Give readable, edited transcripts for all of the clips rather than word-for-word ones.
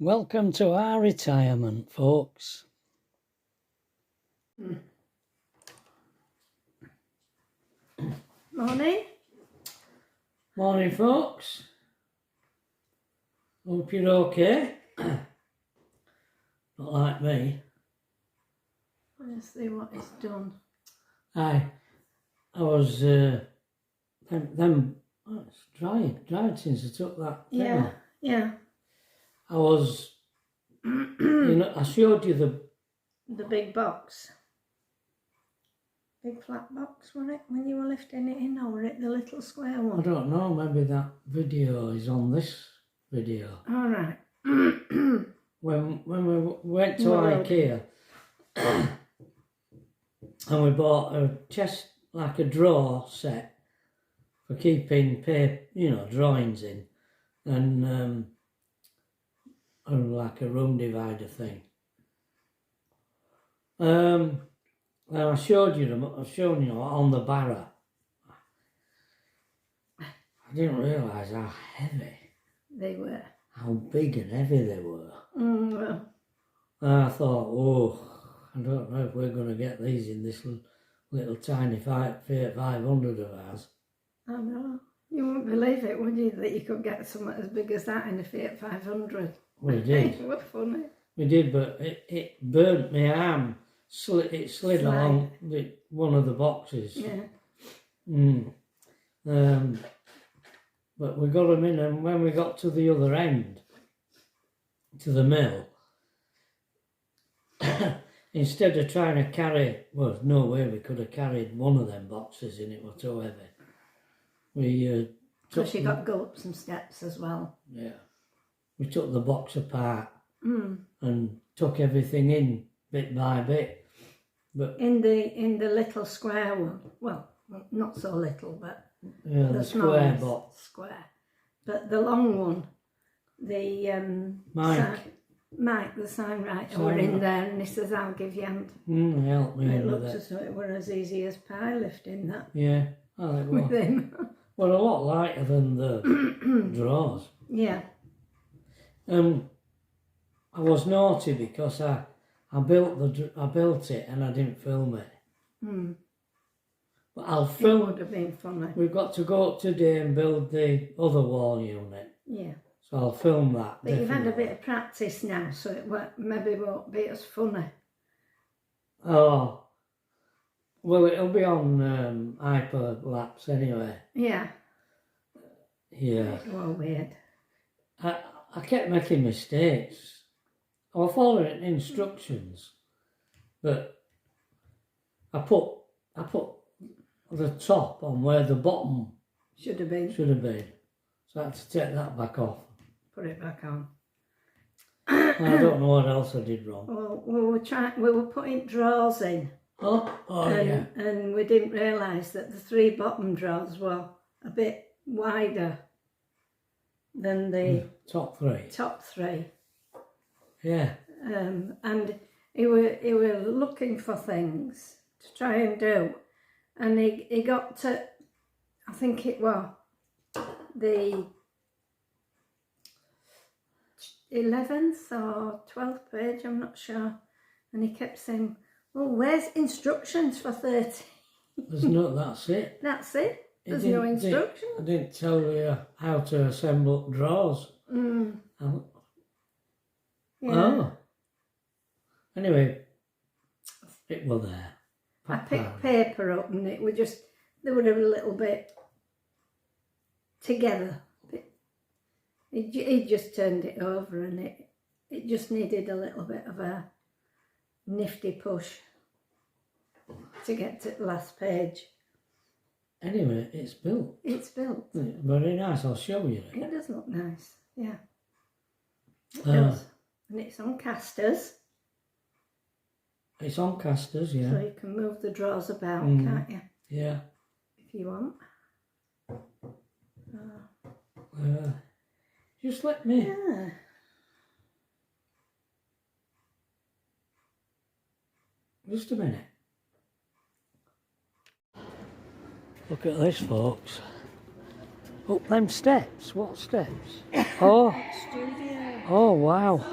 Welcome to our retirement, folks. Morning. Morning, folks. Hope you're okay. Not like me. Let's see what it's done. I was, it's dried since I took that thing Yeah, off. yeah. I was, I showed you The big box. Big flat box, wasn't it, when you were lifting it in, or were it the little square I one? don't know, maybe that video is on this video. All right. When we went to IKEA and we bought a chest, like a drawer set for keeping paper, drawings in, and like a room divider thing. And I showed you them. I've shown you on the barrow. I didn't realise how heavy They were. how big and heavy they were. Well, And I thought, I don't know if we're going to get these in this little tiny Fiat 500 of ours. I know. You wouldn't believe it, would you, that you could get something as big as that in a Fiat 500? We did. It was funny. We did, but it burnt my arm. It slid along one of the boxes. Yeah. But we got them in, and when we got to the other end, to the mill, instead of trying to carry, well, there's no way we could have carried one of them boxes in, it was too heavy. We Plus you got to go up some steps as well. Yeah. We took the box apart and took everything in bit by bit. But in the little square one, well, not so little, but yeah, the square box. Square. But the long one, the Mike, the sign writer, were in there, and he says, "I'll give you a hand." He helped me It with looked it. as though it were as easy as pie lifting that. Yeah, I think With him. Well, a lot lighter than the drawers. Yeah. I was naughty because I built it and I didn't film it. But I'll film. It would have been funny. We've got to go up today and build the other wall unit. Yeah. So I'll film that. But you've had a bit of practice now, so it maybe won't be as funny. Oh, well, it'll be on hyperlapse anyway. Yeah. Yeah. It was weird. I kept making mistakes. I was following instructions, but I put the top on where the bottom should have been. So I had to take that back off. Put it back on. I don't know what else I did wrong. Well, we were putting drawers in. Yeah. And we didn't realise that the three bottom drawers were a bit wider than the top three. Yeah. And he were looking for things to try and do, and he got to, I think it was the 11th or 12th page, I'm not sure, and he kept saying, "Well, where's instructions for 30? There's no, that's it. That's it. There's no instructions. I didn't tell you how to assemble drawers. Yeah. Oh. Anyway, it was there. I picked paper up and it was just, they were a little bit together. He just turned it over and it just needed a little bit of a nifty push to get to the last page. Anyway, it's built. It's built. Very nice, I'll show you it. It does look nice, yeah. It does. And it's on casters. It's on casters, yeah. So you can move the drawers about, can't you? Yeah. If you want. Just let me. Yeah. Just a minute. Look at this, folks. Up them steps? What steps? Oh, Studio. oh wow.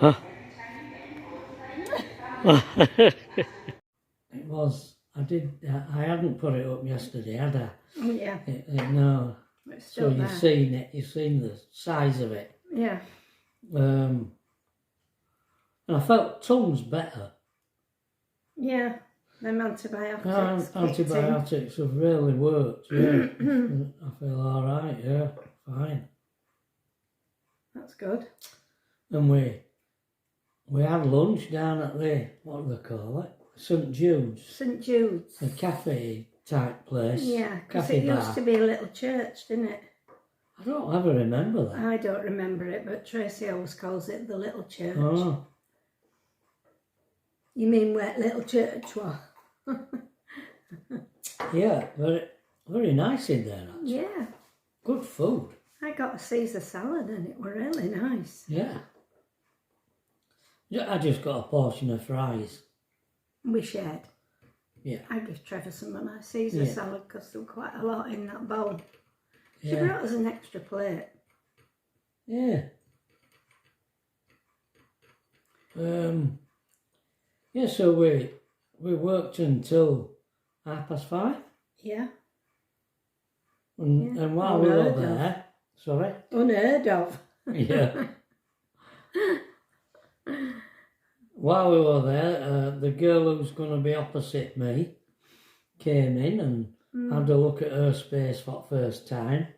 Huh. It was. I hadn't put it up yesterday, had I? Oh, yeah. No. It's So still you've there. seen it. You've seen the size of it. Yeah. And I felt tongues better. Yeah. Them antibiotics. Antibiotics have really worked. Yeah. I feel all right. Yeah, fine. That's good. And we had lunch down at the, what do they call it? St Jude's. St Jude's. A cafe type place. Yeah, because cafe it bar. used to be a little church, didn't it? I don't ever remember that. I don't remember it, but Tracy always calls it the little church. Oh. You mean where little church was? Yeah, very nice in there, actually. Yeah. Good food. I got a Caesar salad and it were really nice. Yeah. I just got a portion of fries. We shared. Yeah. I give Trevor some of my Caesar salad because there were quite a lot in that bowl. She Yeah. brought us an extra plate. Yeah. Yeah, so we worked until 5:30. Yeah. And while we were there, sorry? Unheard of. Yeah. While we were there, the girl who's going to be opposite me came in and had a look at her space for the first time.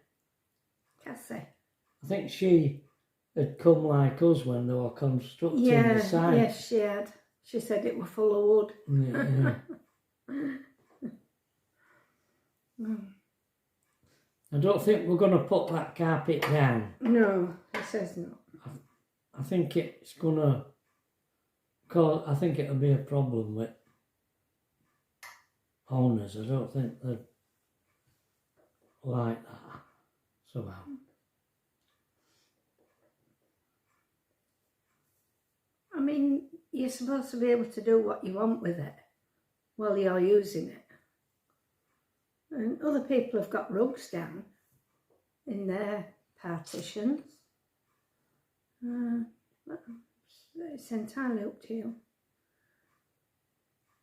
Cassie. I think she had come like us when they were constructing the site. Yes, she had. She said it were full of wood. Yeah. I don't think we're going to put that carpet down. No, it says not. I think it's going to cause, I think it'll be a problem with owners. I don't think they'd like that somehow. I mean, you're supposed to be able to do what you want with it while you're using it. And other people have got rugs down in their partitions. It's entirely up to you.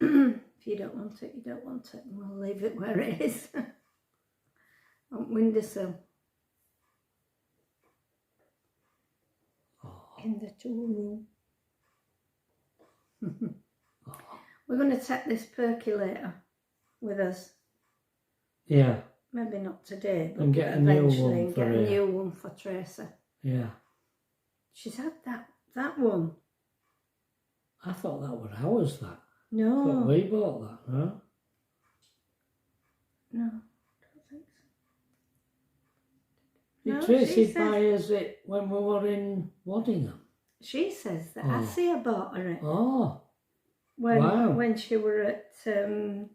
If you don't want it, you don't want it. And we'll leave it where it is. On windowsill. In the tool room. We're going to take this percolator with us. Yeah. Maybe not today, but And get a new eventually, one and for get her. a new one for Tracy. Yeah. She's had that one. I thought that was ours, that. No. I thought we bought that, no? No, don't think so. Did No, Tracy she buy says- us it when we were in Waddingham? She says that Oh. Assia bought her it Oh, when wow. she were at when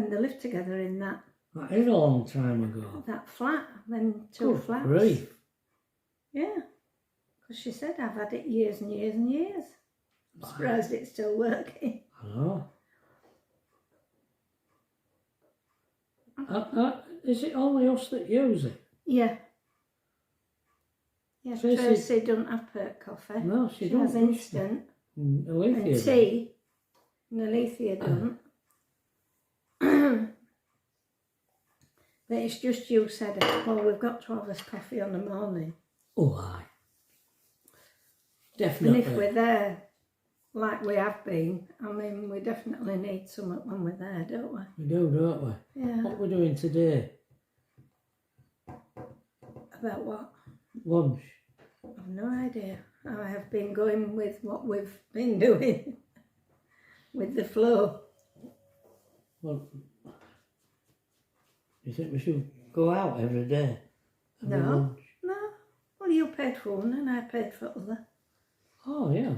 they lived together in that that is a long time ago. flat, then two Good flats. grief. Yeah, because she said I've had it years and years and years. I'm surprised it's still working. I know. Is it only us that use it? Yeah. Yeah, Tracy- Tracy doesn't have perk coffee. No, she She don't. has does she? instant Alethea and does. tea. And Alethea doesn't. But it's just you said it. Well, we've got to have this coffee on the morning. Oh, aye. And Definitely. if we're there, like we have been, I mean, we definitely need something when we're there, don't we? We do, don't we? Yeah. What we're doing today? About what? Lunch. I've no idea. I have been going with what we've been doing. With the flow. Well, you think we should go out every day? Have a No. lunch? No. Well, you paid for one and I paid for other. Oh, yeah.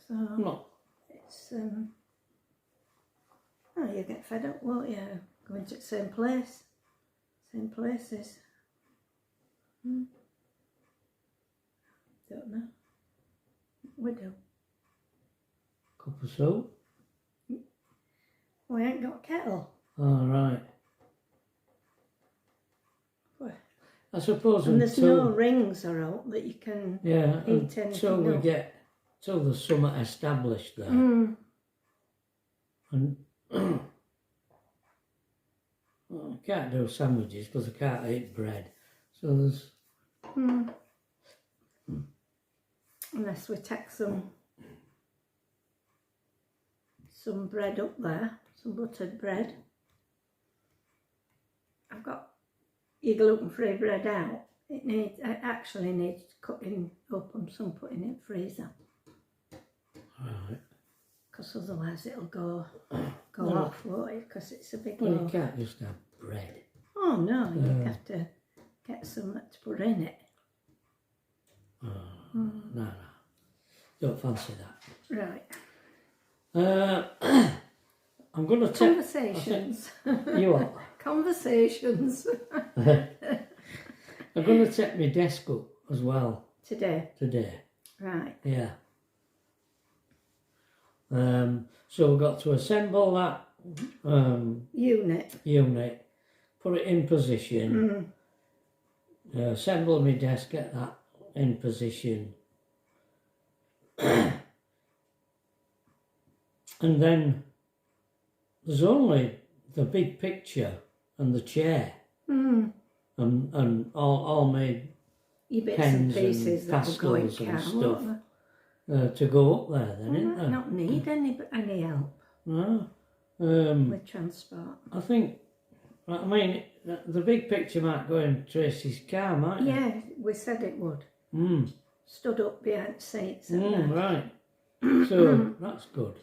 So Not. it's oh, you get fed up, won't you? Going to the same place. Same places. Don't know. We do. Cup of soup. We ain't got a kettle. All right. Well, I suppose and there's until, no rings or out that you can yeah, heat until anything we up. get, till there's something established there. Mm. And well, I can't do sandwiches because I can't eat bread. So there's... Mm. Unless we take some bread up there, some buttered bread. I've got your gluten-free bread out. It actually needs cutting up and some putting in the freezer. Right. Because otherwise it'll go Well, off, won't it? Because it's a big Well, you loaf. can't just have bread. Oh no, you have to get something to put in it. Oh, no. Don't fancy that. Right. I'm going to take... Conversations. You what? Conversations. I'm going to take my desk up as well Today. Right. Yeah. So we've got to assemble that unit, put it in position, assemble my desk, get that in position, and then there's only the big picture and the chair, and all my Your bits pens and pieces and that will go in pastels and car, stuff won't to go up there then, they? isn't there? Not need any help No. with transport. I think, I mean, the big picture might go in Tracy's car, might it? Yeah, we said it would. Stood up behind the seats. Right. So, that's good.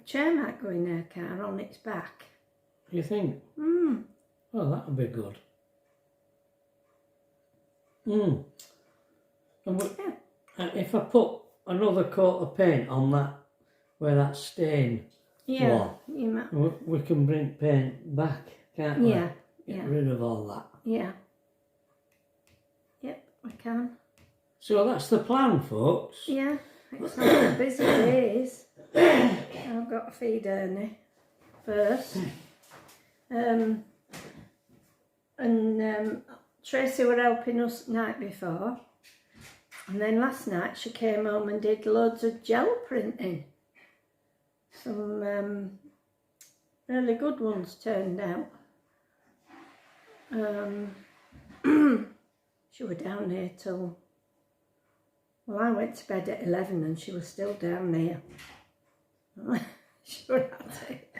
Chair might go in her car on its back. You think? Well, that would be good. And if I put another coat of paint on that, where that stain was, you might. we can bring paint back, can't we? Yeah. Get rid of all that. Yeah. Yep, I can. So that's the plan, folks. Yeah, it's not busy days. I've got to feed Ernie first. Tracy were helping us the night before. And then last night she came home and did loads of gel printing. Some really good ones turned out. She was down there till... Well, I went to bed at 11 and she was still down there. She was at it.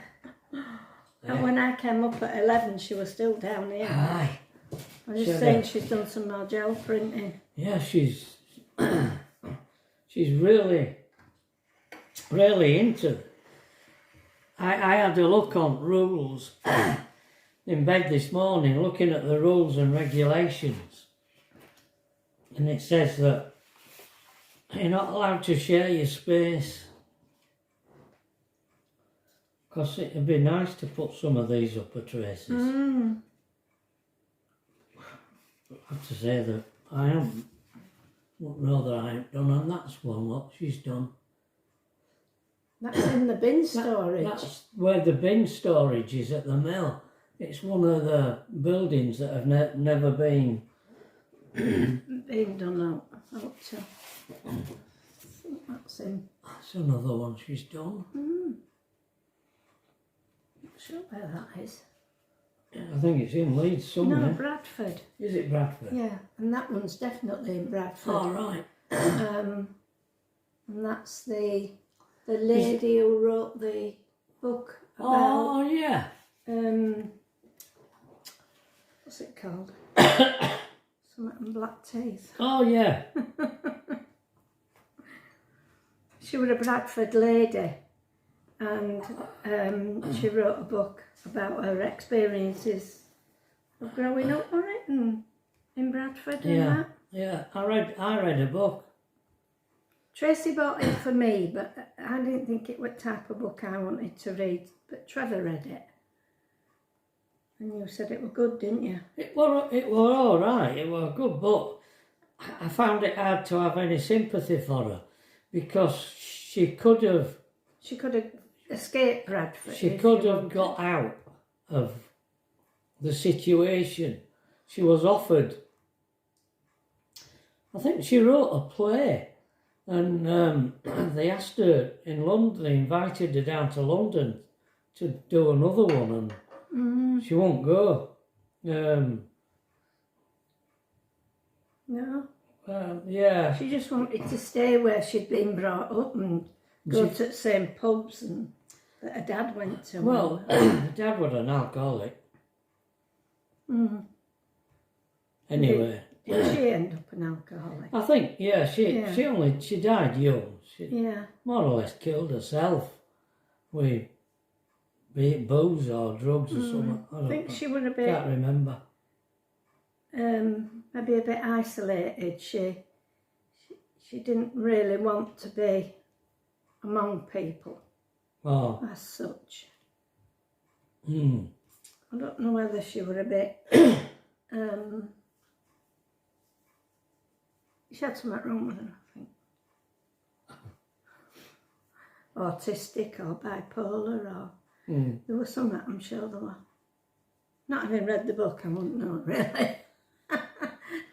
And when I came up at 11, she was still down here. Aye. I'm just saying she's done some more gel printing. Yeah, she's really into it. I had a look on rules in bed this morning, looking at the rules and regulations. And it says that you're not allowed to share your space. Because it'd be nice to put some of these upper traces. I have to say that I don't know that I ain't done, and that's one what she's done. That's in the bin storage. That's where the bin storage is at the mill. It's one of the buildings that have never been done out to. I think that's in. That's another one she's done. Not sure where that is. I think it's in Leeds somewhere. No, Bradford. Is it Bradford? Yeah, and that one's definitely in Bradford. Oh, right. And that's the lady who wrote the book about... Oh, yeah. What's it called? Something on black teeth. Oh, yeah. She was a Bradford lady, and she wrote a book about her experiences of growing up on it and in Bradford and that. Yeah, I read a book. Tracy bought it for me, but I didn't think it was the type of book I wanted to read. But Trevor read it, and you said it was good, didn't you? It were all right. It was a good book. I found it hard to have any sympathy for her because she could have escaped Bradford. She could have got out of the situation. She was offered, I think she wrote a play, and they asked her in London, they invited her down to London to do another one, and she won't go. No. Yeah. She just wanted to stay where she'd been brought up and go to the same pubs and that her dad went to. Well, her dad was an alcoholic. Anyway. Did she end up an alcoholic? I think, yeah, she died young. She more or less killed herself with be it booze or drugs or something. I think she would have been. Can't remember. Maybe a bit isolated. She didn't really want to be among people as such. I don't know whether she were a bit she had something wrong with her, I think. Autistic or bipolar or there was something, I'm sure there were. Not having read the book, I wouldn't know really.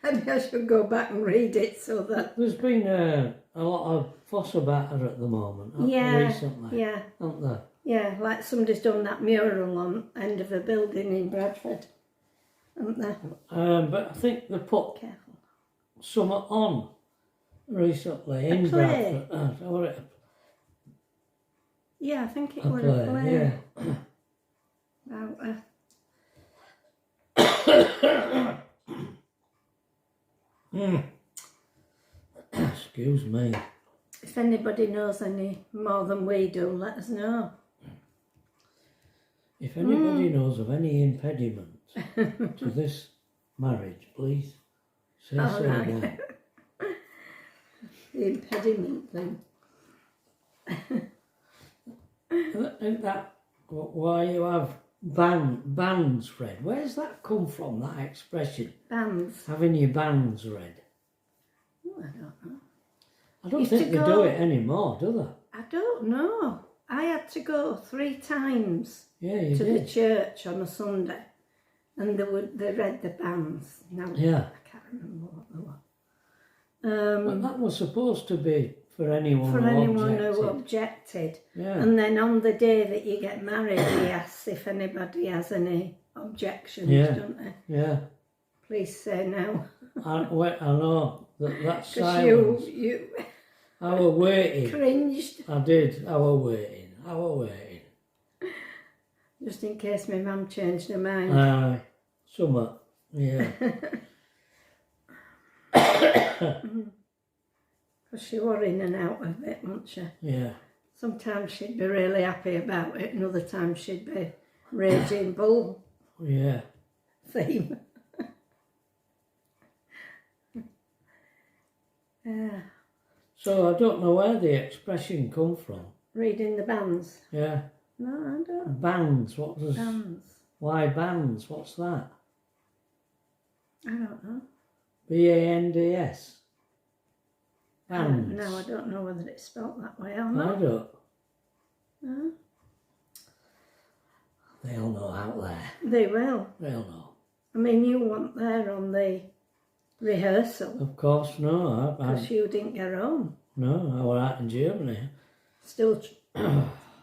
Maybe I should go back and read it so that... There's been a lot of fuss about her at the moment, recently, haven't there? Yeah, like somebody's done that mural on end of a building in Bradford, haven't they? But I think they put something on recently in Bradford. Yeah, I think it was a play. Excuse me. If anybody knows any more than we do, let us know. If anybody knows of any impediment to this marriage, please say so now. The impediment thing. Isn't that why you have bands read? Where's that come from, that expression? Bands. Having your bands read. I don't know. I don't think they do it anymore, do they? I don't know. I had to go 3 times to the church on a Sunday, and they read the bands. Now I can't remember what they were. But that was supposed to be for anyone who objected. Yeah. And then on the day that you get married, he asks if anybody has any objections, don't they? Yeah. Please say no. I know that's silence. I was waiting. Cringed. I did. I was waiting. Just in case my mum changed her mind. Somewhat. Yeah. Because she was in and out of it, wasn't she? Yeah. Sometimes she'd be really happy about it, and other times she'd be raging bull. Yeah. Theme. Yeah. So I don't know where the expression come from. Reading the bands. Yeah. No, I don't. Bands. What does? Bands. Why bands? What's that? I don't know. BANDS. Bands. No, I don't know whether it's spelt that way or not. I don't. No. They'll know out there. They will. They'll know. I mean, you weren't there on the rehearsal. Of course, no. Because you didn't get home. No, I was out in Germany. Still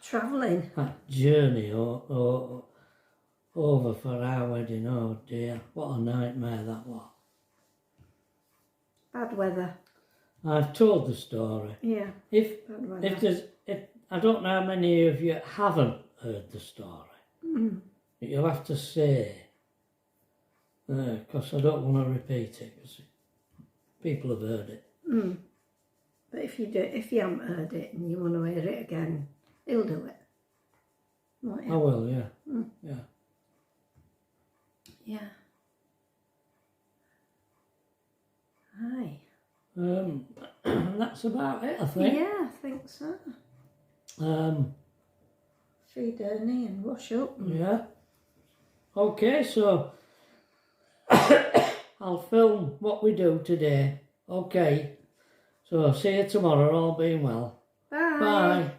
travelling. That journey over for our wedding, oh dear. What a nightmare that was. Bad weather. I've told the story. Yeah. If I don't know how many of you haven't heard the story. But you'll have to say, because I don't want to repeat it, because people have heard it. But if you haven't heard it and you want to hear it again, he'll do it. Won't you? I will, yeah. Yeah. Yeah. Aye. That's about it, I think. Yeah, I think so. Feed Ernie and wash up. Yeah. Okay, so I'll film what we do today Okay. So see you tomorrow, all being well. Bye. Bye.